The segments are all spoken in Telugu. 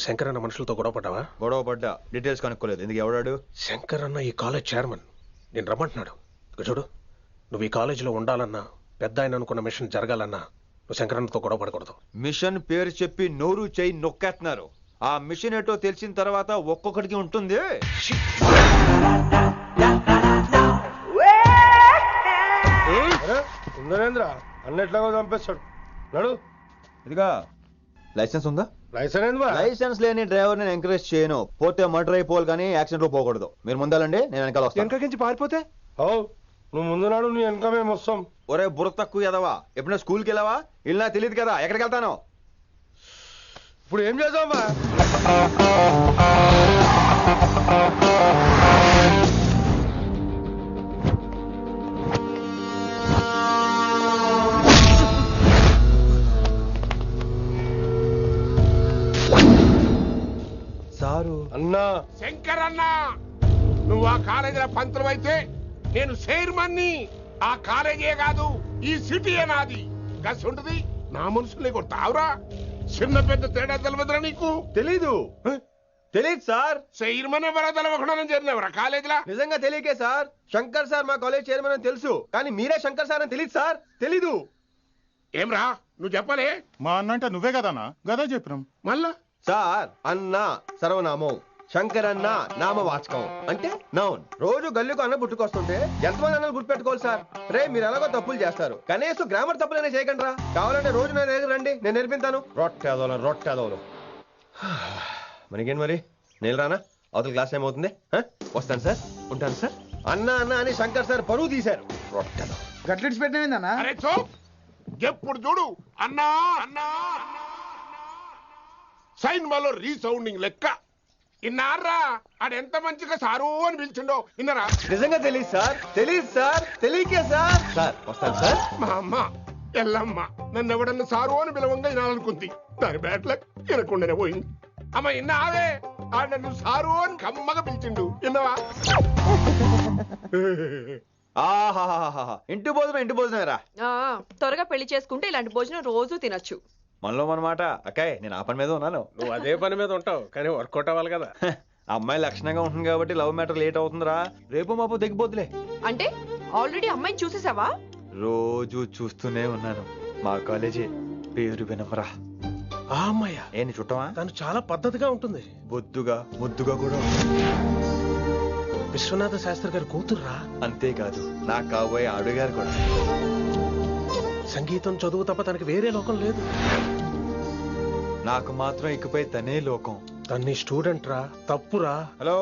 శంకర్ అన్న మనుషులతో గొడవ పడ్డావా? గొడవ పడ్డా, డీటెయిల్స్ కనుక్కోలేదు. ఎందుకు? ఎవడాడు? శంకర్ అన్న ఈ కాలేజ్ చైర్మన్. నేను రమ్మంటున్నాడు. చూడు, నువ్వు ఈ కాలేజీలో ఉండాలన్నా, పెద్ద ఆయన అనుకున్న మిషన్ జరగాలన్నా నువ్వు శంకర్ అన్నతో గొడవ పడకూడదు. మిషన్ పేరు చెప్పి నోరు చేయి నొక్కేస్తున్నారు. ఆ మిషన్ ఏంటో తెలిసిన తర్వాత ఒక్కొక్కడికి ఉంటుంది. ఉందనేంద్ర అన్నెట్లాగో చంపేస్తాడు. నడు. ఇదిగా లైసెన్స్ ఉందా? లైసెన్స్ లేని డ్రైవర్ నేను ఎంకరేజ్ చేయను. పోతే మర్డర్ అయిపోవాలి కానీ యాక్సిడెంట్ లో పోకూడదు. మీరు ముందాలండి, నేను వెనకాల వస్తాను. వెనకకించి పారిపోతే నువ్వు ముందు నాడు నీ వెనక మేము వస్తాం. ఒరే బుర్ర తక్కువ ఎదవా, ఎప్పుడైనా స్కూల్కి వెళ్ళావా? ఇలా తెలియదు కదా ఎక్కడికి వెళ్తాను. ఇప్పుడు ఏం చేద్దామా? సారు అన్నా, శంకర్ అన్నా, నువ్వు ఆ కాలేజీలో పంతులు అయితే నేను చైర్మన్ని. ఆ కాలేజీ కాదు, ఈ సిటీ నాది. గస్ ఉంటుంది నా మనుషుల్ని కొట్టావురా. చిన్న పెద్ద తేడా తెలవదురా నీకు? తెలీదు సార్. చైర్మన్ ఎవరో తెలవకుండా చేరినవరా కాలేజీలా? నిజంగా తెలియకే సార్. శంకర్ సార్ మా కాలేజ్ చైర్మన్ అని తెలుసు, కానీ మీరే శంకర్ సార్ అని తెలియదు సార్. తెలీదు. ఏమ్రా నువ్వు చెప్పలే? మా అన్న అంటే నువ్వే కదన్నా, గదా చెప్పినాం. మళ్ళా సార్ అన్న సర్వనామం, శంకర్ అన్న నామవాచకం అంటే నౌన్. రోజు గల్లుకు అన్న పుట్టుకొస్తుంటే ఎంతమంది అన్నలు గుర్తుపెట్టుకోవాలి సార్? రే మీరు ఎలాగో తప్పులు చేస్తారు, కనీసం గ్రామర్ తప్పులనే చేయకండి రా. కావాలంటే రోజు నా దగ్గర రండి, నేను నేర్పిస్తాను. రొట్టెదోలు మనకేంటి మరి? నేను రానా? అవతల క్లాస్ టైం అవుతుంది. వస్తాను సార్, ఉంటాను సార్. అన్న అన్న అని శంకర్ సార్ పరువు తీశారు. రొట్టెదో గట్లెట్స్ పెట్టినా? అరే చో, ఎప్పుడు చూడు అన్నా అన్నా సైన్ మాలో రీసౌండింగ్ లెక్క. ఇన్నారా ఆడెంత మంచిగా సారు అని పిలిచిండో ఇన్నరా? నిజంగా తెలియదు సార్, తెలియకే సార్. సార్ వస్తాను సార్. మా అమ్మ ఎల్లమ్మ నన్ను ఎవడన్నా సారు అని పిలవంగా వినాలనుకుంది. దాని బ్యాట్లక్ వినకుండానే పోయింది. అమ్మ ఇన్నావే, ఆడ నన్ను సారు అని కమ్మగా పిలిచిండు. విన్నవా? ఆహాహాహా, ఇంటి భోజనమేరా. త్వరగా పెళ్లి చేసుకుంటే ఇలాంటి భోజనం రోజు తినొచ్చు. మనలో మనమాట. అక్కాయ్ నేను ఆ పని మీద ఉన్నాను. నువ్వు అదే పని మీద ఉంటావు, కానీ వర్కౌట్ అవ్వాలి కదా. అమ్మాయి లక్షణంగా ఉంటుంది కాబట్టి లవ్ మ్యాటర్ లేట్ అవుతుందిరా. రేపు మాపు దిగిపోతులే. అంటే ఆల్రెడీ అమ్మాయిని చూసేసావా? రోజు చూస్తూనే ఉన్నాను. మా కాలేజీ పేరు వినమరా. ఆ అమ్మాయ ఏంటి చుట్టమా? తను చాలా పద్ధతిగా ఉంటుంది. బొద్దుగా ముద్దుగా కూడా. విశ్వనాథ శాస్త్రి గారి కూతుర్రా. అంతేకాదు నా కాబోయే ఆడుగారు కూడా. సంగీతం చదువు తప్ప తనకి వేరే లోకం లేదు. నాకు మాత్రం ఇకపై తనే లోకం. తన్ని స్టూడెంట్ రా, తప్పురా. హలో,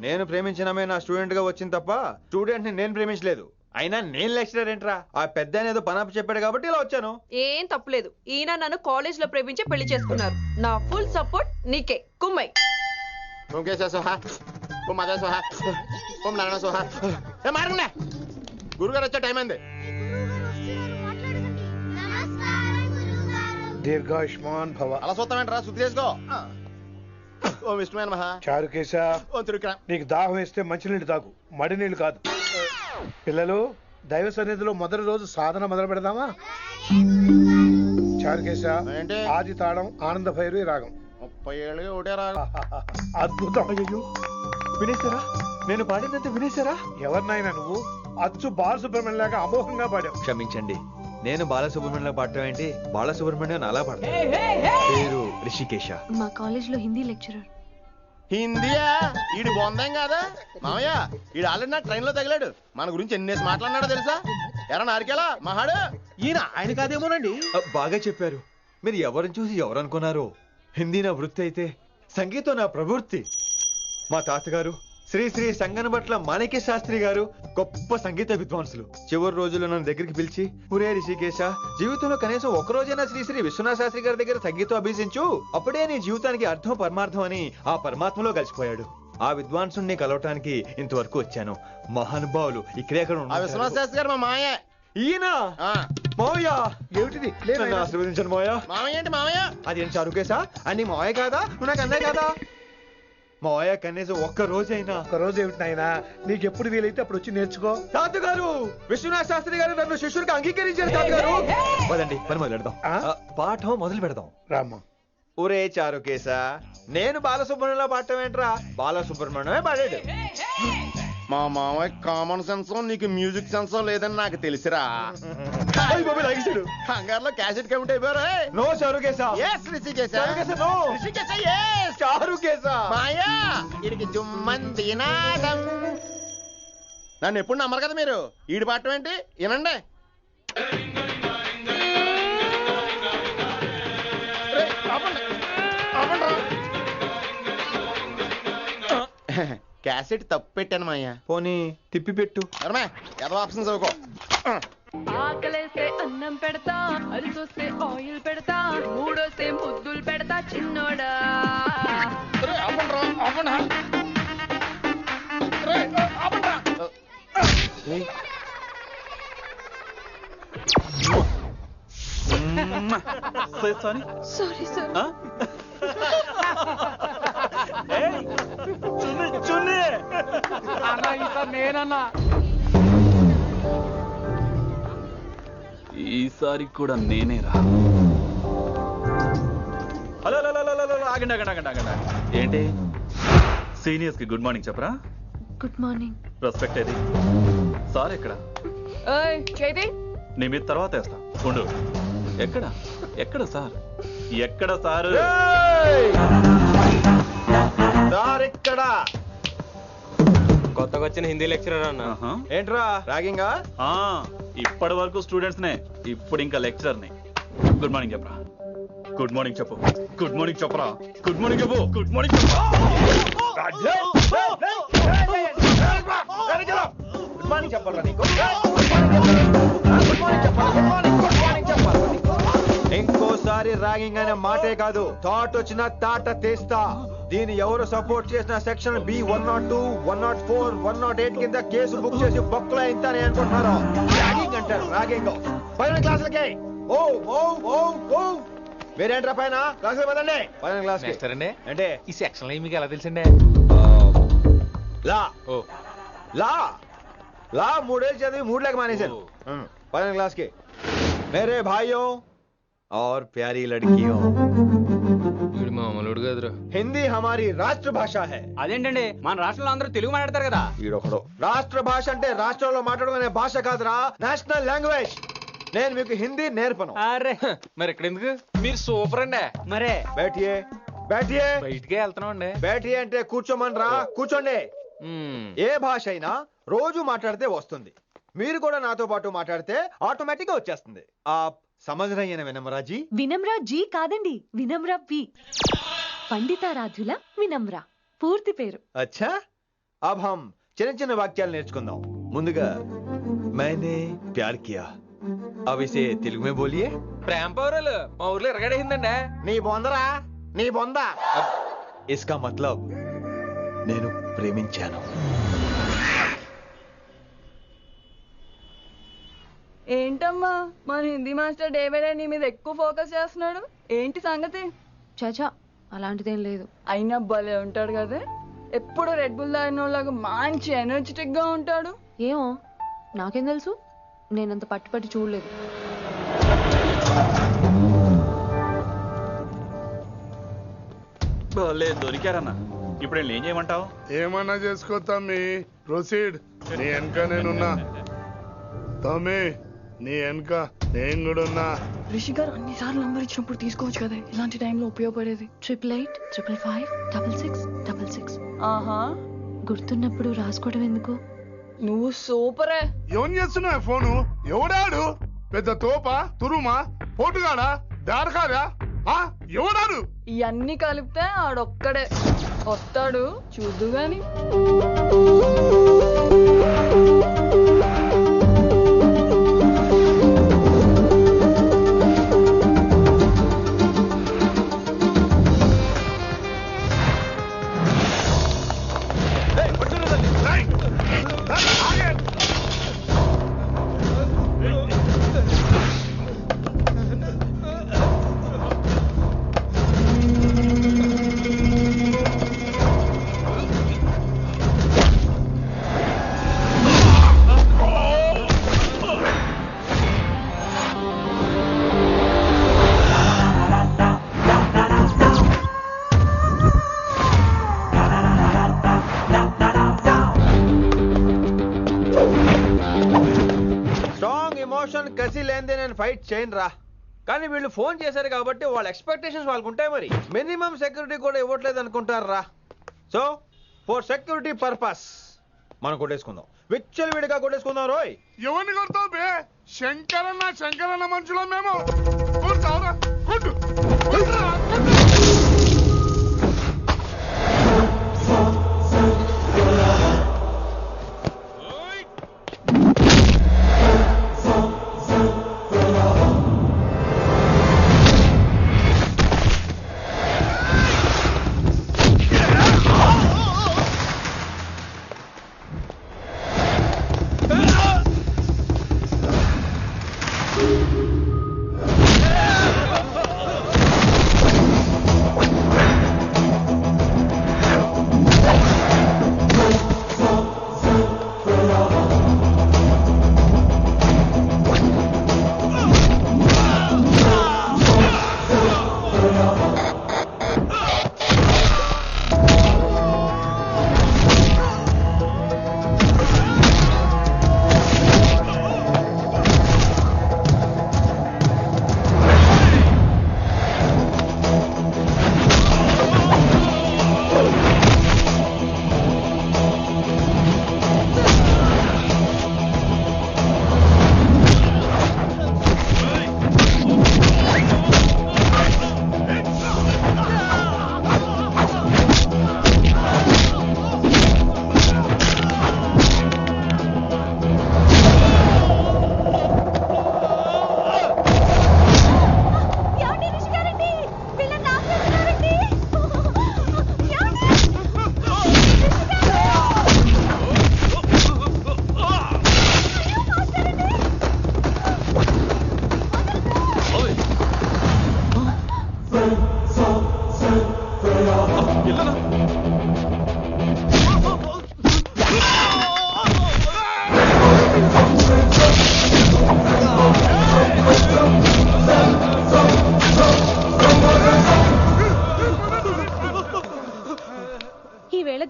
నేను ప్రేమించినమే నా స్టూడెంట్ గా వచ్చింది తప్ప స్టూడెంట్ ని నేను ప్రేమించలేదు. అయినా నేను లెక్చరర్ ఏంట్రా? ఆ పెద్ద ఏదో పనాపు చెప్పాడు కాబట్టి ఇలా వచ్చాను. ఏం తప్పులేదు. ఈయన నన్ను కాలేజ్ లో ప్రేమించి పెళ్లి చేసుకున్నారు. నా ఫుల్ సపోర్ట్ నీకే. కుమ్మై గురుగారు వచ్చే టైం అయింది. దీర్ఘాయుష్మాన్ భవ. అలా చూస్తామంటారా? శుద్ధి చేసుకో. ఓం విష్ణుమైన మహా. చారుకేశ, ఓం తిరుక్రా. నీకు దాహం వేస్తే మంచినీళ్ళు తాగు, మడి నీళ్ళు కాదు. పిల్లలు, దైవ సన్నిధిలో మొదటి రోజు సాధన మొదలు పెడదామా? చారుకేశ, ఆది తాళం ఆనంద భైరవి రాగం. 30 ఏళ్ళుగా ఒకటే రాగం. అద్భుతం. వినేశారా? నేను పాడినంత వినేశారా? ఎవరినైనా నువ్వు అచ్చు బాలసుబ్రహ్మణ్యం లాగా అమోఘంగా పాడావు. క్షమించండి, నేను బాలసుబ్రహ్మణ్యంలో పాడటం ఏంటి? బాలసుబ్రహ్మణ్యం అలా పాడతాను. పేరు రిషికేశ. మా కాలేజ్ లో హిందీ లెక్చరర్. హిందీయా? ఈడు బొందేం కాదా మామయ్య? ఈడు ఆల్రెడీ నా ట్రైన్ లో తగిలాడు. మన గురించి ఎన్నేసి మాట్లాడినాడో తెలుసా? ఎరా నారికేలా మహాడు. ఈయన ఆయన కాదేమోనండి. బాగా చెప్పారు. మీరు ఎవరిని చూసి ఎవరు అనుకున్నారు? హిందీ నా వృత్తి అయితే సంగీతం నా ప్రవృత్తి. మా తాతగారు శ్రీ శ్రీ సంగనబట్ల మాణిక్య శాస్త్రి గారు గొప్ప సంగీత విద్వాంసులు. చివరి రోజుల్లో నన్ను దగ్గరికి పిలిచి, పురే రిషికేశ, జీవితంలో కనీసం ఒక రోజైనా శ్రీ శ్రీ విశ్వనాథ శాస్త్రి గారి దగ్గర సంగీతం అభ్యసించు, అప్పుడే నీ జీవితానికి అర్థం పరమార్థం అని ఆ పరమాత్మలో కలిసిపోయాడు. ఆ విద్వాంసుని కలవటానికి ఇంతవరకు వచ్చాను. మహానుభావులు ఇక్కడే విశ్వనాథ శాస్త్రి గారు మా మాయ. ఈయన మావయ్య. ఏమిటిది? నన్ను ఆశీర్వదించండి మావయ్య. మామయ్య ఏంటి మామయ్య? అదేం చారుకేశా? అని మావయ్య కాదా? నువ్వు నాకు అన్నయ్య కాదా? మావయ్య కనీసం ఒక్క రోజైనా. ఒక రోజు ఏమిటి నాయనా, నీకు ఎప్పుడు వీలైతే అప్పుడు వచ్చి నేర్చుకో. తాతగారు, విశ్వనాథ శాస్త్రి గారు నన్ను శిష్యుడికి అంగీకరించారు. తాతగారు పదండి, పని మొదలు పెడదాం. పాఠం మొదలు పెడదాం. రామ్మా. ఒరే చారుకేశా, నేను బాలసుబ్రహ్మణ్యంలో పాడటం ఏంట్రా? బాలసుబ్రహ్మణ్యమే పాడాడు. మా మామయ్య కామన్ సెన్స్ నీకు మ్యూజిక్ సెన్స్ లేదని నాకు తెలిసిరా. హంగార్లో క్యాసెట్ కమిట్ అయిపోయారు. నో చారుకేశా. Yes, రిషికేశ. నో రిషికేశ, yes. చారుకేశా. మాయా వీడికి జుమ్మంది నాదం. నన్ను ఎప్పుడు నమ్మరు కదా మీరు. ఈడి పాడటం ఏంటి వినండి. క్యాసెట్ తప్పు పెట్టాను మాయా. పోనీ తిప్పి పెట్టు. ఏదో ఆప్షన్ చదువుకో. ఆకలేస్తే అన్నం పెడతా, అరిసొస్తే ఆయిల్ పెడతా, మూడోస్తే ముద్దులు పెడతా చిన్నోడా. Sorry sir. నేనన్నా ఈసారి కూడా నేనేరా. హలో ఆగండి ఆగండి ఆగండి ఆగండి. ఏంటి సీనియర్స్ కి గుడ్ మార్నింగ్ చెప్పరా? Good morning. రెస్పెక్ట్ ఏది? సార్ ఎక్కడ? నీ మీద తర్వాత వేస్తా ఉండు. ఎక్కడ ఎక్కడ సార్? ఎక్కడ సార్? ఇక్కడ కొత్తగా వచ్చిన హిందీ లెక్చరర్ అన్న. ఏంట్రా ర్యాగింగా? ఇప్పటి వరకు స్టూడెంట్స్ నే, ఇప్పుడు ఇంకా లెక్చరర్ ని. గుడ్ మార్నింగ్ చెప్పరా. గుడ్ మార్నింగ్ చెప్పు. గుడ్ మార్నింగ్ చెప్పరా. గుడ్ మార్నింగ్ చెప్పు. గుడ్ మార్నింగ్ చెప్పు. గుడ్ మార్నింగ్ చెప్పాలా నీకు? ఇంకోసారి ర్యాగింగ్ అనే మాటే కాదు, థాట్ వచ్చిన తాట తీస్తా. దీన్ని ఎవరు సపోర్ట్ చేసిన సెక్షన్ బి 102, 104, 108 కింద కేసు బుక్ చేసి బొక్కలో ఇంతానే అనుకుంటున్నారు. ర్యాగింగ్ అంటారు ర్యాగింగ్. పైన క్లాసులకి ఓ ఓ ఓ ఓ మీరేంట్రా పైన క్లాసులు పదండి. పైన క్లాస్ అంటే ఈ సెక్షన్ మీకు ఎలా తెలిసిండే? లా లా లా 3 ఏళ్ళు చదివి 3 लाख మానేశాను. పైన क्लास के मेरे भाइयों और प्यारी लड़कियों, మామూలుడు కదరా. हिंदी हमारी राष्ट्र भाषा है. అదేంటండి మన రాష్ట్రంలో అందరూ తెలుగు మాట్లాడతారు కదా. ఈడొకడు రాష్ట్ర భాష అంటే రాష్ట్రంలో మాట్లాడుకునే భాష కాదురా, నేషనల్ లాంగ్వేజ్. నేను మీకు హిందీ నేర్పను. అరే మరి ఇక్కడ ఎందుకు? మీరు సూపర్ అండి. మరే बैठिए बैठिए. బయటికే వెళ్తున్నాం అండి. बैठिए అంటే కూర్చోమనరా, కూర్చోండి. ఏ భాష అయినా రోజు మాట్లాడితే వస్తుంది. మీరు కూడా నాతో పాటు మాట్లాడితే ఆటోమేటిక్ గా వచ్చేస్తుంది. ఆప్ సమझ रही हैं विनम्रा जी? వినమ్రా జీ కాదండి, వినమ్రా వి. పండితారాధ్యుల వినమ్రా పూర్తి పేరు. अच्छा अब हम చిన్న చిన్న వాక్యాలు నేర్చుకుందాం. ముందుగా मैंने प्यार किया. अब इसे తెలుగు में बोलिए. ప్రేమ పౌరులు మా ఊర్లో ఎరగడేసిందండి. నీ బొందరా, నీ బొంద. इसका मतलब నేను ప్రేమించాను. ఏంటమ్మా మన Hindi master day by day నీ మీద ఎక్కువ ఫోకస్ చేస్తున్నాడు. ఏంటి సంగతి? చాచా అలాంటిదేం లేదు. అయినా భలే ఉంటాడు కదా, ఎప్పుడు రెడ్ బుల్ తాగినోళ్ళగా మంచి ఎనర్జెటిక్ గా ఉంటాడు. ఏమో నాకేం తెలుసు, నేనంత పట్టి పట్టి చూడలేదు. దొరికారన్నా. ఇప్పుడు ఏం చేయమంటావు? ఏమన్నా చేసుకో తమ్మి, ప్రొసీడ్. నీ వెనక నేనున్నా తమ్మి, నీ వెనక నేను కూడా ఉన్నా. రిషి గారు అన్నిసార్లు నంబర్ ఇచ్చినప్పుడు తీసుకోవచ్చు కదా, ఇలాంటి టైంలో ఉపయోగపడేది. 8885556666. ఆహా, గుర్తున్నప్పుడు రాసుకోవడం ఎందుకు? నువ్వు సూపరే. ఏం చేస్తున్నావు ఫోను? ఎవడాడు? పెద్ద తోప, తురుమా, పోటుగాడా, దారకారా? ఎవడాడు? ఇవన్నీ కలిపితే ఆడొక్కడే వస్తాడు, చూద్దు గాని. మంది నేను ఫైట్ చేయను రా. కానీ వీళ్ళు ఫోన్ చేశారు కాబట్టి వాళ్ళ ఎక్స్పెక్టేషన్స్ వాళ్ళకు ఉంటాయి. మరి మినిమం సెక్యూరిటీ కూడా ఇవ్వట్లేదు అనుకుంటారు రా. సో ఫర్ సెక్యూరిటీ పర్పస్ మనం కొట్టేసుకుందాం, విచ్చలు విడిగా కొట్టేసుకుందాం. రోయ్ ఎవరిని కొడతావు బే? శంకరన్న మనుషులం మేము. కొడతావురా? కొట్టు. కొట్టురా.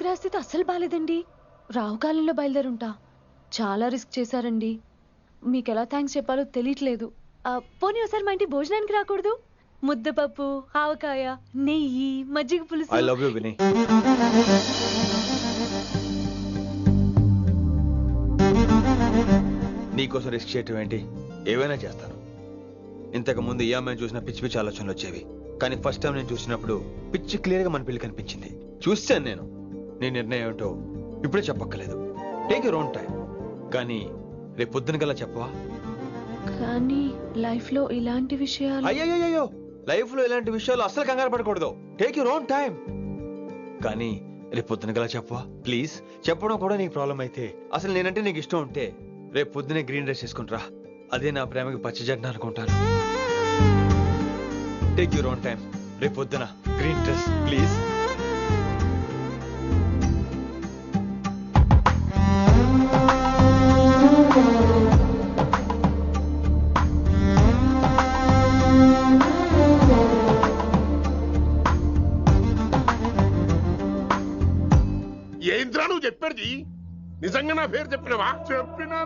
గ్రహస్థితి అస్సలు బాలేదండి. రావుకాలంలో బయలుదేరుంటా. చాలా రిస్క్ చేశారండి. మీకు ఎలా థ్యాంక్స్ చెప్పాలో తెలియట్లేదు. పోనీ ఒకసారి మా ఇంటి భోజనానికి రాకూడదు? ముద్దపప్పు, ఆవకాయ, నెయ్యి, మజ్జిగ పులుసు. ఐ లవ్ యు విని. నీకోసం రిస్క్ చేయటం ఏంటి? ఏవైనా చేస్తాను. ఇంతకు ముందు ఈ అమ్మాయిని చూసిన పిచ్చి పిచ్చి ఆలోచనలు వచ్చేవి, కానీ ఫస్ట్ టైం నేను చూసినప్పుడు పిచ్చి క్లియర్ గా మన పిల్లి కనిపించింది. చూశాను నేను. నీ నిర్ణయం ఏమిటో ఇప్పుడే చెప్పక్కర్లేదు. Take your own time. కానీ రేపు పొద్దున గల చెప్పవా? కానీ లైఫ్ లో ఇలాంటి విషయాలు. అయ్యో, లైఫ్ లో ఇలాంటి విషయాలు అస్సలు కంగారు పడకూడదు. Take your own time. కానీ రేపు పొద్దున గల చెప్పవా ప్లీజ్? చెప్పడం కూడా నీకు ప్రాబ్లం అయితే, అసలు నేనంటే నీకు ఇష్టం ఉంటే రేపు పొద్దునే గ్రీన్ డ్రెస్ వేసుకుంటారా. అదే నా ప్రేమకి పచ్చ జెండా అనుకుంటాను. Take your own time. రేపు పొద్దున గ్రీన్ డ్రెస్ ప్లీజ్. ఏంద్రా నువ్వు చెప్పేది? నిజంగా నా పేరు చెప్పినవా? చెప్పినా.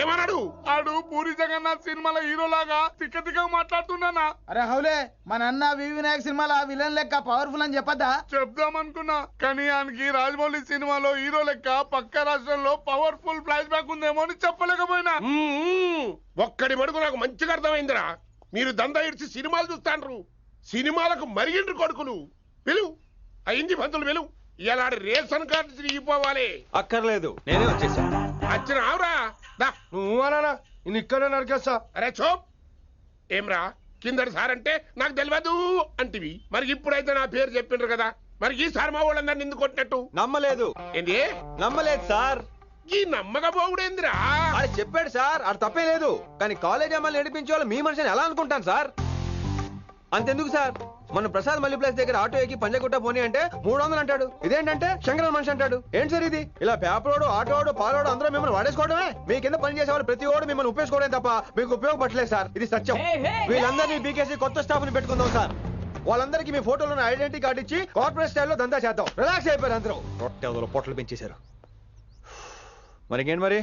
ఏమన్నాడు? ఆడు పూరి జగన్నాథ్ సినిమాలో హీరోలాగా తిక్క తిక్క మాట్లాడుతున్నానా? అరే హౌలే, మన అన్న వి వినాయక్ సినిమాలో విలన్ లెక్క పవర్ఫుల్ అని చెప్పద్దా? చెప్దామనుకున్నా, కానీ ఆయనకి రాజమౌళి సినిమాలో హీరో లెక్క పక్క రాష్ట్రంలో పవర్ఫుల్ ఫ్లాష్ బ్యాక్ ఉందేమో అని చెప్పలేకపోయినా. ఒక్కడి మడుగు నాకు మంచిగా అర్థమైందిరా. మీరు దందా ఇడిచి సినిమాలు చూస్తాండ్రు. సినిమాలకు మరిగిండ్రు కొడుకులు. వెలువు అయింది పంతులు, వెలువు. ఇలా రేషన్ కార్డు తిరిగిపోవాలి. అక్కర్లేదు, నేనే వచ్చేసా. వచ్చిన ఆవురా. నువ్వు అనా నేను ఇక్కడే నరికేస్తా. అరే చోప్. ఏమ్రా కిందటి సార్ అంటే నాకు తెలియదు అంటివి. మరి ఇప్పుడైతే నా పేరు చెప్పిండ్రు కదా, మరి ఈ సార్ మా వాళ్ళందరినీ ఎందుకు కొట్టినట్టు? నమ్మలేదు. ఏంది? నమ్మలేదు సార్. ఈ నమ్మకపోవుడేందిరా? అది చెప్పాడు సార్, అది తప్పే లేదు. కానీ కాలేజ్ అమ్మాయిలు నడిపించే వాళ్ళు మీ మనిషిని ఎలా అనుకుంటాను సార్? అంతెందుకు సార్, మన ప్రసాద్ మల్లీప్లేస్ దగ్గర ఆటో ఎక్కి పంజగుట్ట పోనీ అంటే 300 అంటాడు. ఇదేంటంటే శంకరన్ మనిషి అంటాడు. ఏంటి సార్ ఇది? ఇలా పేపరోడు, ఆటోడు, పాలోడు అందరూ మిమ్మల్ని వాడేసుకోవడమే. మీ కింద పని చేసేవాళ్ళు ప్రతి ఓడు మిమ్మల్ని ఉపయోగించుకోవడం తప్ప మీకు ఉపయోగపడలేదు సార్. ఇది సత్యం. వీళ్ళందరినీ బీకేసి కొత్త స్టాఫ్ ని పెట్టుకుందాం సార్. వాళ్ళందరికీ మీ ఫోటోలను ఐడెంటిటీ కార్డు ఇచ్చి కార్పొరేట్ స్టైల్లో దందా చేద్దాం. రిలాక్స్ అయిపోయారు అందరూ. రొట్టె పొట్టలు పెంచేశారు. మరికేంటి మరి?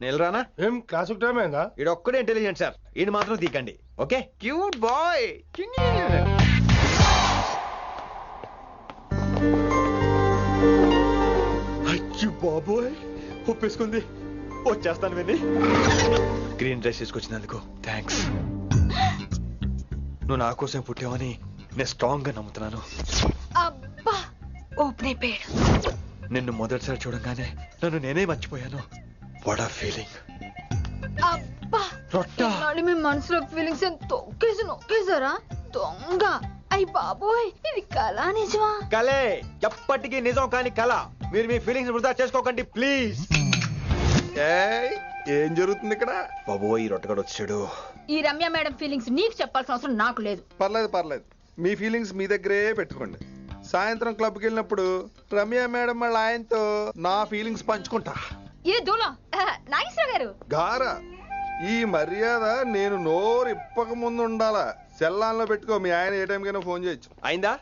నేను రానా? ఏం క్లాస్ టైం అయిందా? ఈడు ఒక్కడే ఇంటెలిజెంట్ సార్, ఈయన మాత్రం తీకండి. Okay, cute boy. అయ్యో బాబోయ్, ఒప్పేసుకుంది. వచ్చేస్తాను విని. గ్రీన్ డ్రెస్ తీసుకొచ్చినందుకు థ్యాంక్స్. నువ్వు నా కోసం పుట్టావని నేను స్ట్రాంగ్ గా నమ్ముతున్నాను. అబ్బా ఓపెన్ అయిపోయాడు. నిన్ను మొదటిసారి చూడంగానే నన్ను నేనే మర్చిపోయాను. వాట్ ఆ ఫీలింగ్. అబ్బా రొట్టా మీ మనసులో ఫీలింగ్స్ తొక్కేసి నొక్కేసారా దొంగ. అయ్యి బాబోయ్, ఇది కళ నిజమా? కలే, ఎప్పటికీ నిజం కాని కళ. మీరు మీ ఫీలింగ్స్ వృధా చేసుకోకండి ప్లీజ్. ఏం జరుగుతుంది ఇక్కడ? బాబోయ్, ఈ రొట్టగడు వచ్చాడు. ఈ రమ్య మేడం ఫీలింగ్స్ నీకు చెప్పాల్సిన అవసరం నాకు లేదు. పర్లేదు, మీ ఫీలింగ్స్ మీ దగ్గరే పెట్టుకోండి. సాయంత్రం క్లబ్కి వెళ్ళినప్పుడు రమ్య మేడం వాళ్ళ ఆయనతో నా ఫీలింగ్స్ పంచుకుంటా. ఏ దూలం నాగేశ్వర గారు గారా, ఈ మర్యాద నేను నోరు ఇప్పక ముందు ఉండాలా. సెల్లాన్లో పెట్టుకో, మీ ఆయన ఏ టైంకైనా ఫోన్ చేయొచ్చు. అయిందా?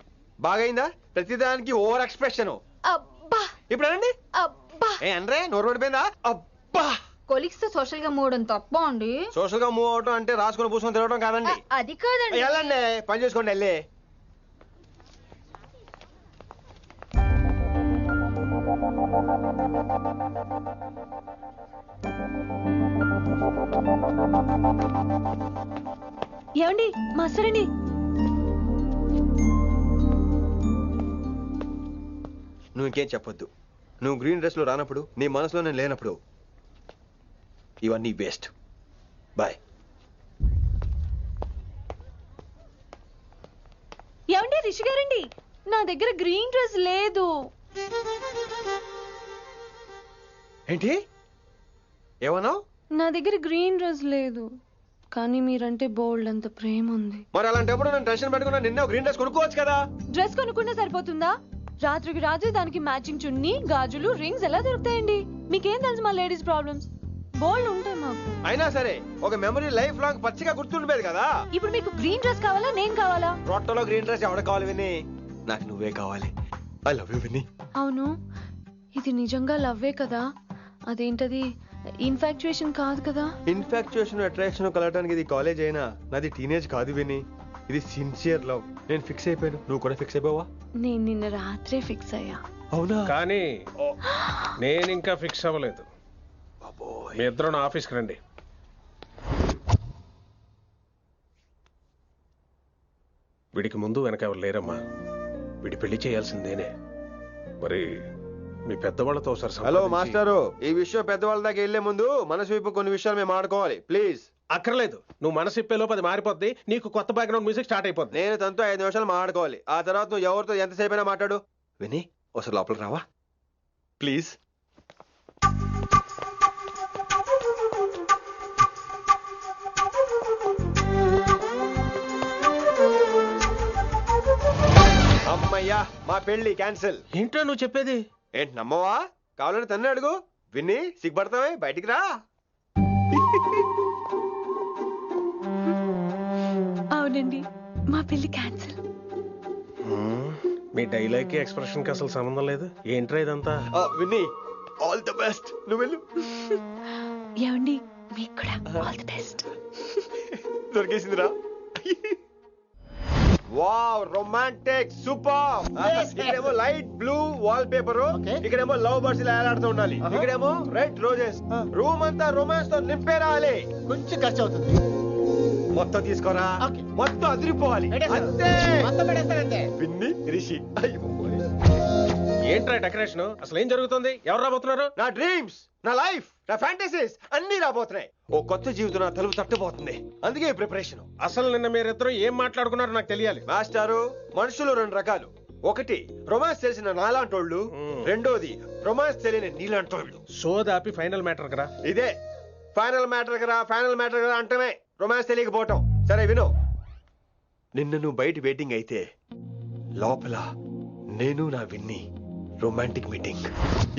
బాగైందా? ప్రతిదానికి ఓవర్ ఎక్స్ప్రెషన్. అబ్బా ఇప్పుడు అనండి. అబ్బా ఏ అనరే, నోరు పడిపోయిందా? అబ్బా. కొలిక్స్ తో సోషల్ గా మూవడం తప్ప అండి. సోషల్ గా మూవ్ అవడం అంటే రాసుకొని పూసుకొని తిరగడం కాదండి. అది కాదండి. వెళ్ళండి, పని చేసుకోండి వెళ్ళి. ఏమండి మాస్టర్ అండి, నువ్వు ఇంకేం చెప్పొద్దు. నువ్వు గ్రీన్ డ్రెస్ లో రానప్పుడు, నీ మనసులో నేను లేనప్పుడు ఇవన్నీ బెస్ట్. బాయ్. ఏమండి రిషి గారండి, నా దగ్గర గ్రీన్ డ్రెస్ లేదు. ఏంటి ఏమన్నావు? నా దగ్గర గ్రీన్ డ్రెస్ లేదు, కానీ మీరంటే బోల్డ్ అంత ప్రేమ ఉంది. మరి అలాంటప్పుడు నేను టెన్షన్ పెట్టుకున్నా, నిన్న గ్రీన్ డ్రెస్ కొనుక్కోవచ్చు కదా. డ్రెస్ కొనుక్కుంటే సరిపోతుందా? రాత్రికి రాత్రి దానికి మ్యాచింగ్ చున్నీ, గాజులు, రింగ్స్ ఎలా దొరుకుతాయండి? మీకేం తెలుసు మా లేడీస్ ప్రాబ్లమ్స్? బోల్డ్ ఉంటాయి మాకు. అయినా సరే ఒక మెమరీ లైఫ్ లాంగ్ పచ్చిగా గుర్తుండిపోయేది కదా. ఇప్పుడు మీకు గ్రీన్ డ్రెస్ కావాలా, నేను కావాలా? రొట్టలో గ్రీన్ డ్రెస్ ఎవడ కావాలి విని? నాకు నువ్వే కావాలి. ఐ లవ్ యూ విని. అవును, ఇది నిజంగా లవ్వే కదా? అదేంటది ఇన్ఫాక్చుయేషన్ కాదు కదా? ఇన్ఫాక్చుయేషన్ అట్రాక్షన్ కలగడానికి ఇది కాలేజ్ అయినా నాది టీనేజ్ కాదు విని. ఇది సిన్సియర్ లవ్. నేను ఫిక్స్ అయిపోయాను, నువ్వు కూడా ఫిక్స్ అయిపోవా? నేను నిన్న రాత్రే ఫిక్స్ అయ్యా. అవునా? కానీ నేను ఇంకా ఫిక్స్ అవ్వలేదు. మీ ఇద్దరు నా ఆఫీస్కి రండి. వీడికి ముందు వెనక ఎవరు లేరమ్మా. వీడి పెళ్లి చేయాల్సిందేనే. మరి మీ పెద్దవాళ్ళతో ఒకసారి హలో మాస్టారు, ఈ విషయం పెద్దవాళ్ళ దాకా వెళ్లే ముందు మనసు వైపు కొన్ని విషయాలు మేము ఆడుకోవాలి ప్లీజ్. అక్కర్లేదు, నువ్వు మనసు ఇప్పేలోపు అది మారిపోద్ది. నీకు కొత్త బ్యాక్గ్రౌండ్ మ్యూజిక్ స్టార్ట్ అయిపోద్ది. నేను తనతో 5 నిమిషాలు మాట్లాడుకోవాలి. ఆ తర్వాత నువ్వు ఎవరితో ఎంతసేపు అయినా మాట్లాడు. విని ఒకసారి లోపలికి రావా ప్లీజ్? అమ్మయ్యా, మా పెళ్లి క్యాన్సిల్. ఏంటో నువ్వు చెప్పేది? ఏంటి నమ్మవా? కావాలని తన్నే అడుగు. విన్ని సిగ్గుపడతావే, బయటికి రా. అవునండి, మా పెళ్లి క్యాన్సిల్. మీ డైలాగ్ కి ఎక్స్ప్రెషన్ కి అసలు సంబంధం లేదు. ఏంట్రా ఇదంతా? విన్ని ఆల్ ది బెస్ట్. నువ్వు వెళ్ళు. ఏమండి మీకు కూడా ఆల్ ది బెస్ట్. దొరికేసిందిరా. Wow, romantic, super. ఇక్కడేమో లైట్ బ్లూ వాల్ పేపర్, ఇక్కడేమో లవ్ బర్డ్స్ ఇలా ఏలాడుతూ ఉండాలి, ఇక్కడేమో రెడ్ రోజెస్. రూమ్ అంతా రొమాన్స్ తో నింపే రావాలి. కొంచెం ఖర్చు అవుతుంది. మొత్తం తీసుకోరా, మొత్తం అదిరిపోవాలి. అంతే. పిన్ని రిషి. ఏంట్రా డెకరేషన్? అసలు ఏం జరుగుతుంది? ఎవరు రాబోతున్నారు? నా డ్రీమ్స్, నా లైఫ్, నా ఫ్యాంటసీస్ అన్ని రాబోతున్నాయి. ఓ కొత్త జీవితం నా తలుపు తట్టబోతుంది. అందుకే ప్రిపరేషన్. అసలు నిన్న మీరిద్దరు ఏం మాట్లాడుకున్నారో నాకు తెలియాలి. మాస్టారు, మనుషులు 2 రకాలు. ఒకటి రొమాన్స్ తెలిసిన నాలాంటోళ్ళు, రెండోది రొమాన్స్ తెలియని నీలాంటోళ్ళు. సోదాపి ఫైనల్ మ్యాటర్ కదా. ఇదే ఫైనల్ మ్యాటర్ కదా. ఫైనల్ మ్యాటర్ కదా అంటమే రొమాన్స్ తెలియకపోవటం. సరే విను, నిన్న నువ్వు బయట వెయిటింగ్ అయితే లోపల నేను నా విన్ని రొమాంటిక్ మీటింగ్.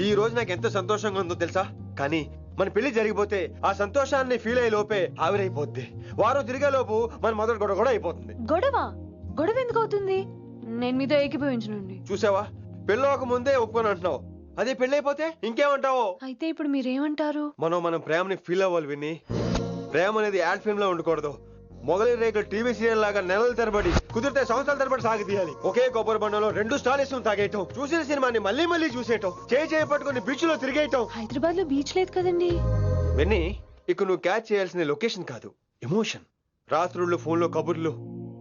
ఈ రోజు నాకు ఎంత సంతోషంగా ఉందో తెలుసా? కానీ మన పెళ్లి జరిగిపోతే ఆ సంతోషాన్ని ఫీల్ అయ్యే లోపే ఆవిరైపోద్ది. వారం తిరిగే లోపు మన మొదటి గొడవ కూడా అయిపోతుంది. గొడవ ఎందుకు అవుతుంది? నేను మీతో ఏకీభవించనండి. చూసావా, పెళ్ళవక ముందే ఒప్పుకొని అంటున్నావు. అదే పెళ్ళైపోతే ఇంకేమంటావు? అయితే ఇప్పుడు మీరేమంటారు? మనం ప్రేమని ఫీల్ అవ్వాలి విని. ప్రేమ అనేది యాడ్ ఫిల్మ్ లో ఉండకూడదు. మొగలి రేకులు టీవీ సీరియల్ లాగా నెలల తరబడి, కుదిరితే సంవత్సరాల తరబడి సాగదీయాలి. ఒకే కొబ్బరి బండలో 2 స్టాలిస్ తాగేయటం, చూసిన సినిమాని మళ్ళీ చూసేయటం, చేయి పట్టుకుని బీచ్ లో తిరిగేయటం. హైదరాబాద్ లో బీచ్ లేదు కదండి. విని, ఇక నువ్వు క్యాచ్ చేయాల్సిన లొకేషన్ కాదు, ఎమోషన్. రాత్రుళ్ళు ఫోన్లో కబుర్లు,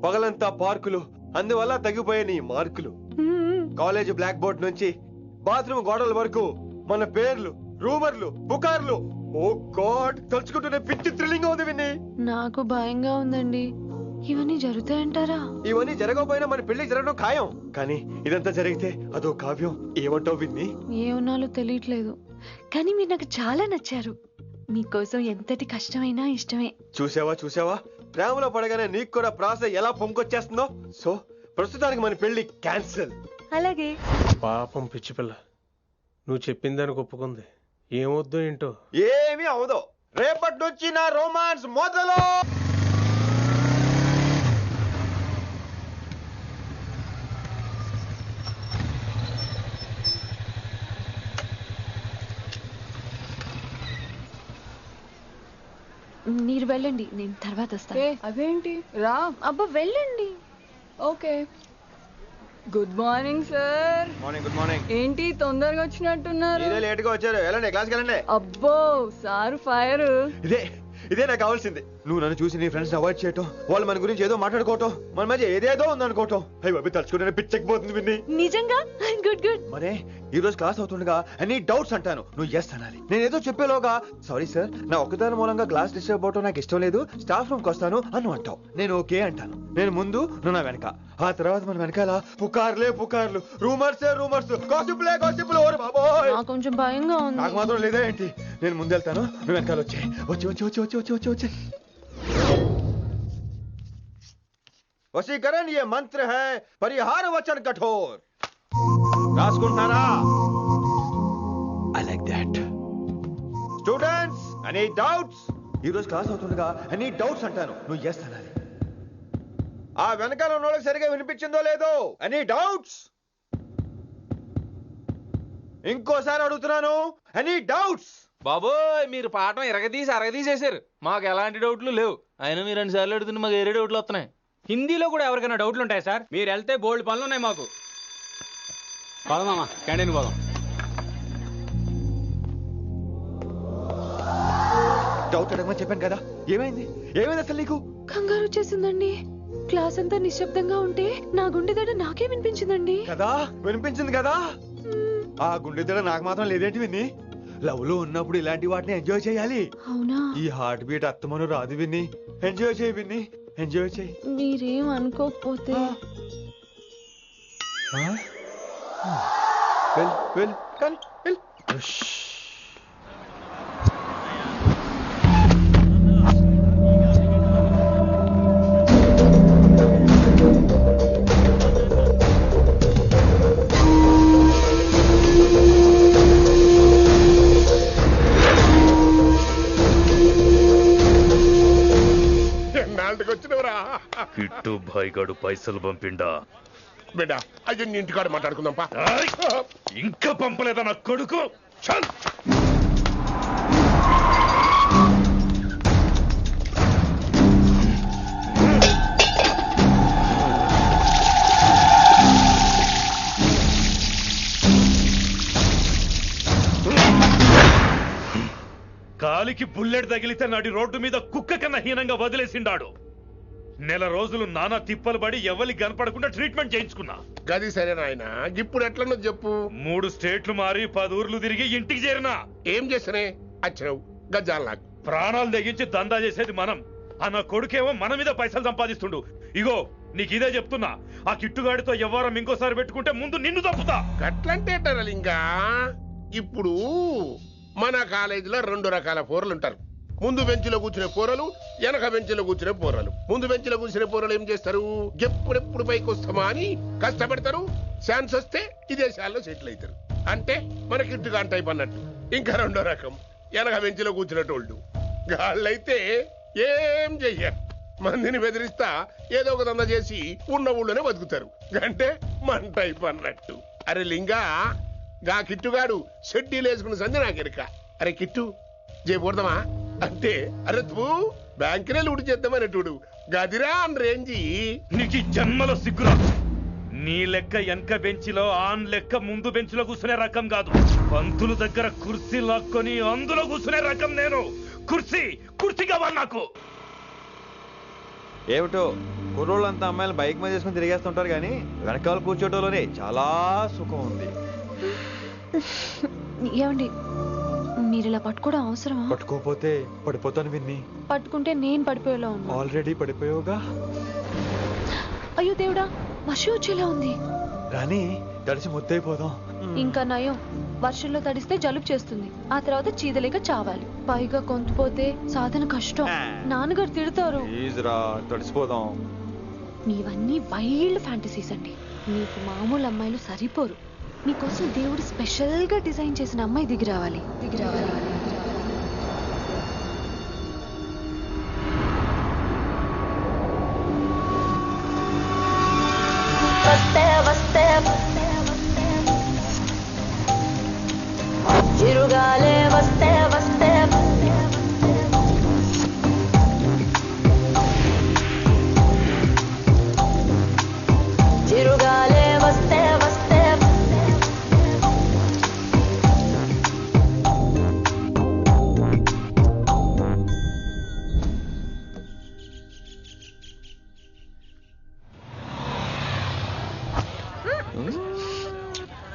పగలంతా పార్కులు, అందువల్ల తగ్గిపోయే నీ మార్కులు. కాలేజ్ బ్లాక్ బోర్డ్ నుంచి బాత్రూమ్ గోడల వరకు మన పేర్లు, రూమర్లు, పుకార్లు. ఓ గాడ్, తలుచుకుంటూనే పిచ్చి థ్రిల్లింగ్ ఉంది విన్ని. నాకు భయంగా ఉందండి. ఇవన్నీ జరుగుతాయంటారా? ఇవన్నీ జరగకపోయినా మన పెళ్లి జరగడం ఖాయం. కానీ ఇదంతా జరిగితే అదో కావ్యం. ఏమంటావు విన్ని? ఏమన్నాలో తెలియట్లేదు, కానీ మీరు నాకు చాలా నచ్చారు. మీకోసం ఎంతటి కష్టమైనా ఇష్టమే. చూసావా ప్రేమలో పడగానే నీకు కూడా ప్రాస ఎలా పొంకొచ్చేస్తుందో. సో ప్రస్తుతానికి మన పెళ్లి క్యాన్సిల్. అలాగే. పాపం పిచ్చి పిల్ల, నువ్వు చెప్పిందని ఒప్పుకుంది. ఏమొద్దు ఏంటో. ఏమీ అవదో. రేపటి నుంచి నా రొమాన్స్ మొదలు. మీరు వెళ్ళండి, నేను తర్వాత వస్తాను. అదేంటి రా. అబ్బా వెళ్ళండి. Okay. Good morning sir. Good morning. ఏంటి తొందరగా వచ్చినట్టున్నారు? లేట్ గా వచ్చారు. వెళ్ళండి, క్లాస్కి వెళ్ళండి. అబ్బో సార్ ఫైర్. ఇదే నాకు కావాల్సింది. నువ్వు నన్ను చూసి నీ ఫ్రెండ్స్ అవాయిడ్ చేయటం, వాళ్ళు మన గురించి ఏదో మాట్లాడుకోవటం, మన మధ్య ఏదేదో ఉందనుకోవటం. అయ్యి బాబు, తలుచుకుంటే పిచ్చెక్కిపోతుంది విన్ని. నిజంగా గుడ్. మరే ఈ రోజు క్లాస్ అవుతుండగా ఎనీ డౌట్స్ అంటాను, నువ్వు ఎస్ అనాలి. నేను ఏదో చెప్పేలోగా సారీ సార్, నా ఒక్కదాని మూలంగా క్లాస్ డిస్టర్బ్ అవటం నాకు ఇష్టం లేదు, స్టాఫ్ రూమ్ కి వస్తాను అని అంటావు. నేను ఓకే అంటాను. నేను ముందు, నువ్వు నా వెనక. ఆ తర్వాత మన వెనకాల పుకార్లు, రూమర్స్, గాసిప్లే. ఓరి బాబోయ్, నాకు కొంచెం భయంగా ఉంది. నాకు మాత్రం లేదా ఏంటి? నేను ముందెళ్తాను, నువ్వు వెనకాల వచ్చే. వశీకరణ ये मंत्र है, परिहार वचन कठोर. రాసుకుంటున్నారా? I like that. Students, any doubts? ఈ రోజు క్లాస్ అవుతుండగా any doubts అంటాను, నువ్వు yes అనాలి. ఆ వెనకాల ఉన్న వాళ్ళకి సరిగా వినిపించిందో లేదో? any doubts? ఇంకోసారి అడుగుతున్నాను, any doubts? బాబోయ్, మీరు పాఠం అరగదీసేశారు. మాకు ఎలాంటి డౌట్లు లేవు. అయినా మీరు 2 సార్లు అడుగుతుంటే మాకు ఏరే డౌట్లు వస్తున్నాయి. హిందీలో కూడా ఎవరికైనా డౌట్లు ఉంటాయి సార్? మీరు వెళ్తే బోల్డ్ పనులు ఉన్నాయి మాకు. పోదామా, క్యాంటీన్ పోదాం. డౌట్ అడగమని చెప్పాను కదా, ఏమైంది అసలు నీకు? కంగారు వచ్చేసిందండి. క్లాస్ అంతా నిశ్శబ్దంగా ఉంటే నా గుండెదడ నాకే వినిపించిందండి. కదా, వినిపించింది కదా. ఆ గుండెదడ నాకు మాత్రం లేదేంటి విన్ని? లవ్ లో ఉన్నప్పుడు ఇలాంటి వాటిని ఎంజాయ్ చేయాలి. అవునా? ఈ హార్ట్ బీట్ అత్తమను రాదు విన్ని. ఎంజాయ్ చేయి విన్ని, ఎంజాయ్ చేయి. మీరేం అనుకోకపోతే కానీ కిట్టు భాయ్ గడు పైసలు పంపిండా? బిడ్డ, అయ్యో నీ ఇంటికాడ మాట్లాడుకుందాంపా. ఇంకా పంపలేదా నా కొడుకు? చల్. కాలికి బుల్లెట్ తగిలితే నాటి రోడ్డు మీద కుక్క కన్నా హీనంగా వదిలేసిండాడు. నెల రోజులు నానా తిప్పలు పడి ఎవరి కనపడకుండా ట్రీట్మెంట్ చేయించుకున్నా. గది సరే నాయన, ఇప్పుడు ఎట్లనో చెప్పు. 3 స్టేట్లు మారి 10 ఊర్లు తిరిగి ఇంటికి చేరినా. ఏం చేసినే అచ్చరావు గజ్జాలు నాకు. ప్రాణాలు తెగించి దందా చేసేది మనం. ఆ నా కొడుకేమో మన మీద పైసలు సంపాదిస్తుండు. ఇగో నీకు ఇదే చెప్తున్నా, ఆ కిట్టుగాడితో ఎవరం ఇంకోసారి పెట్టుకుంటే ముందు నిన్ను తప్పుతా. గట్లంటే ఇంకా ఇప్పుడు మన కాలేజీలో 2 రకాల పోరలు ఉంటారు. ముందు బెంచ్లో కూర్చునే పోరలు, వెనక బెంచ్లో కూర్చునే పోరలు. ముందు బెంచ్లో కూర్చునే పోరలు ఏం చేస్తారు? ఎప్పుడెప్పుడు పైకి వస్తామా అని కష్టపడతారు. ఛాన్స్ వస్తే విదేశాల్లో సెటిల్ అవుతారు. అంటే మన కిట్టుగా టైప్ అన్నట్టు. ఇంకా 2వ రకం వెనక బెంచ్లో కూర్చునేటోళ్ళు. వాళ్ళైతే ఏం చెయ్యరు, మందిని బెదిరిస్తా ఏదో ఒక దంద చేసి ఉన్న ఊళ్ళోనే బతుకుతారు. అంటే మన టైప్ అన్నట్టు. అరే లింగా, గా కిట్టుగాడు షెడ్డీలు వేసుకున్న సంధి నాకు ఎరక. అరే కిట్టు చేయకూడదమా అంటే అరే తూ బ్యాంకునే లూటు చేద్దామనేటుడు గదిరా అని రేంజి. నీకు జన్మలో సిగ్గురా. నీ లెక్క వెనక బెంచిలో ఆన్ లెక్క ముందు బెంచ్లో కూర్చునే రకం కాదు. పంతుల దగ్గర కుర్చీ లాక్కొని అందులో కూర్చునే రకం నేను. కుర్చీ కావాలి నాకు. ఏమిటో కుర్రోళ్ళంతా అమ్మాయిలు బైక్ మీద చేసుకుని తిరిగేస్తుంటారు కానీ వెనకాల కూర్చోటంలోనే చాలా సుఖం ఉంది. ఏమండి మీరు ఇలా పట్టుకోవడం అవసరమా? పట్టుకోపోతే పడిపోతాను విన్ని. పట్టుకుంటే నేను పడిపోయేలా ఉన్నా. ఆల్రెడీ పడిపోయావుగా. అయ్యో దేవుడా మషి వచ్చేలా ఉంది. రాని తడిసి ముద్దైపోదాం. ఇంకా నయం వర్షంలో తడిస్తే జలుబు చేస్తుంది. ఆ తర్వాత చీదలేక చావాలి. పైగా కొంతపోతే సాధన కష్టం. నాన్నగారు తిడతారు. తడిసిపోదాం. మీవన్నీ వైల్డ్ ఫ్యాంటసీస్ అండి. మీకు మామూలు అమ్మాయిలు సరిపోరు. మీకోసం దేవుడు స్పెషల్ గా డిజైన్ చేసిన అమ్మాయి దిగి రావాలి. చిరుగాలే వస్తే వస్తే చిరుగాలే వస్తే వస్తే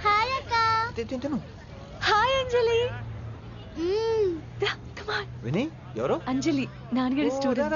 హాయ్ అక్క. హాయ్ అంజలి. విని ఎవరు? అంజలి నాన్నగారి స్టూడెంట్.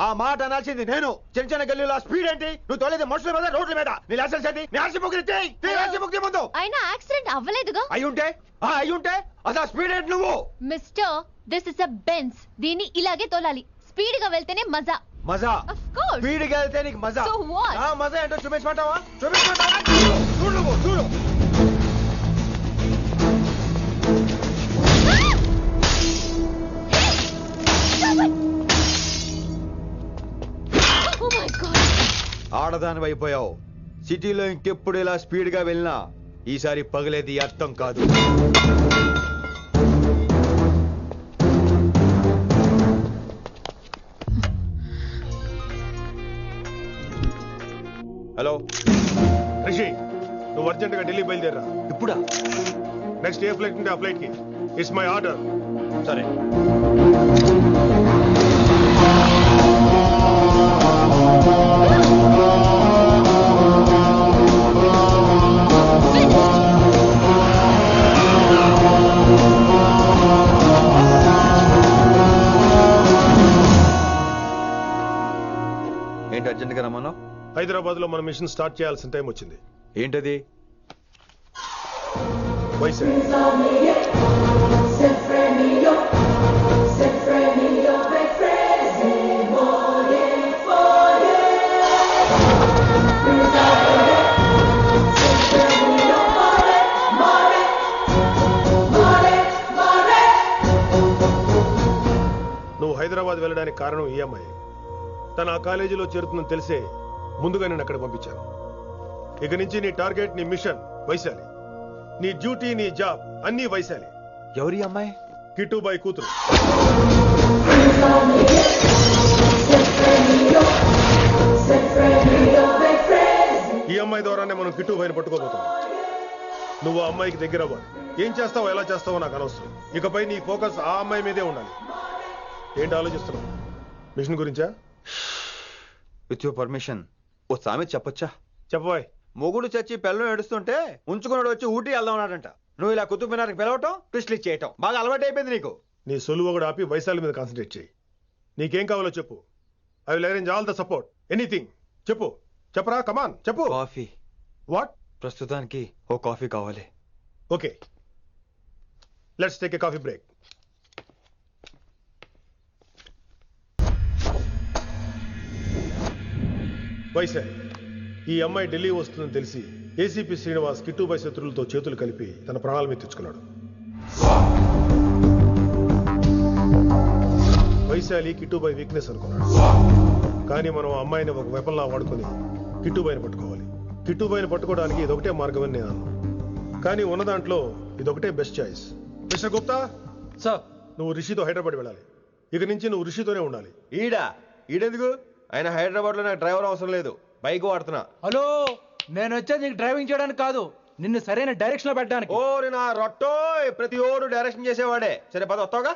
ఆ మాట అనాల్సింది నేను. చిన్న చిన్న గల్లీలో స్పీడ్ ఏంటి? నువ్వు తోలేది మనుషుల మీద, రోడ్ల మీద. నీ లైసెన్స్ ఏంటి? నీ ఆర్సీ బుక్ ముందు. అయినా యాక్సిడెంట్ అవ్వలేదుగా. అయ్యుంటే అసలు స్పీడ్ ఏంటి నువ్వు? Mister this is a Benz. దీన్ని ఇలాగే తోలాలి. స్పీడ్ గా వెళ్తేనే మజా. స్పీడ్ గా వెళ్తే నీకు మజా. So what? మజా ఏంటో చూపించమంటావా? చూడు నువ్వు చూడు. ఆడదాని అయిపోయావు. సిటీలో ఇంకెప్పుడు ఇలా స్పీడ్ గా వెళ్ళినా ఈసారి పగలేది అర్థం కాదు. హలో రిషి, నువ్వు అర్జెంట్ గా ఢిల్లీ బయలుదేరా. ఇప్పుడా? నెక్స్ట్ ఏ ఫ్లైట్ ఉంటే ఆ ఫ్లైట్ కి. It's my order. సరే. ఏంటి అర్జెంట్ గా రమ్మన్నావు? హైదరాబాద్ లో మన మిషన్ స్టార్ట్ చేయాల్సిన టైం వచ్చింది. ఏంటది? నువ్వు హైదరాబాద్ వెళ్ళడానికి కారణం ఈ అమ్మాయి. తను ఆ కాలేజీలో చేరుతుందని తెలిసే ముందుగా నేను అక్కడ పంపించాను. ఇక నుంచి నీ టార్గెట్, నీ మిషన్ వైశాలి. నీ డ్యూటీ, నీ జాబ్ అన్నీ వైశాలి. ఎవరి అమ్మాయి? కిట్టుబాయ్ కూతురు. ఈ అమ్మాయి ద్వారానే మనం కిట్టుబాయిని పట్టుకోబోతున్నాం. నువ్వు ఆ అమ్మాయికి దగ్గర అవ్వాలి. ఏం చేస్తావో ఎలా చేస్తావో నాకు అనవసరం. ఇకపై నీ ఫోకస్ ఆ అమ్మాయి మీదే ఉండాలి. ఏంటి ఆలోచిస్తున్నావు? మిషన్ గురించా? విత్ యువర్ పర్మిషన్ ఓ సామెత చెప్పొచ్చా? చెప్పబాయ్. మొగుడు చచ్చి పిల్లలు ఏడుస్తుంటే ఉంచుకున్నాడు వచ్చి ఊటీ వెళ్దాం అన్నాడంట. నువ్వు ఇలా కుతుబ్ మినార్కి పిలవటం ట్విస్ట్లు ఇచ్చేయటం బాగా అలవాటు అయిపోయింది నీకు. నీ సొలువు కూడా ఆపి వైశాలి మీద కాన్సన్ట్రేట్ చేయి. నీకేం కావాలో చెప్పు. I will arrange all the support. Anything చెప్పు. చెప్పరా, కమాన్ చెప్పు. కాఫీ. వాట్? ప్రస్తుతానికి ఓ కాఫీ కావాలి. Okay, let's take a coffee break. Vaishali, ఈ అమ్మాయి ఢిల్లీ వస్తుందని తెలిసి ఏసీపీ శ్రీనివాస్ కిట్టుపై శత్రులతో చేతులు కలిపి తన ప్రాణాల మీద తెచ్చుకున్నాడు. వైశాలి కిట్టుపై వీక్నెస్ అనుకున్నాడు. కానీ మనం ఆ అమ్మాయిని ఒక వెపన్లా వాడుకొని కిట్టుపైని పట్టుకోవాలి. కిట్టుపైని పట్టుకోవడానికి ఇదొకటే మార్గం అని నేను అన్నాను. కానీ ఉన్న దాంట్లో ఇదొకటే best choice. Mister Gupta sir, నువ్వు రిషితో హైదరాబాద్ వెళ్ళాలి. ఇక నుంచి నువ్వు రిషితోనే ఉండాలి. ఈడెందుకు? ఆయన హైదరాబాద్ లో నాకు డ్రైవర్ అవసరం లేదు, బైక్ వాడుతున్నా. హలో, నేను వచ్చేది నీకు డ్రైవింగ్ చేయడానికి కాదు, నిన్ను సరైన డైరెక్షన్ లో పెట్టడానికి. ఓ నా రొట్టో, ప్రతి ఓడు డైరెక్షన్ చేసేవాడే. సరే పద, వస్తావుగా.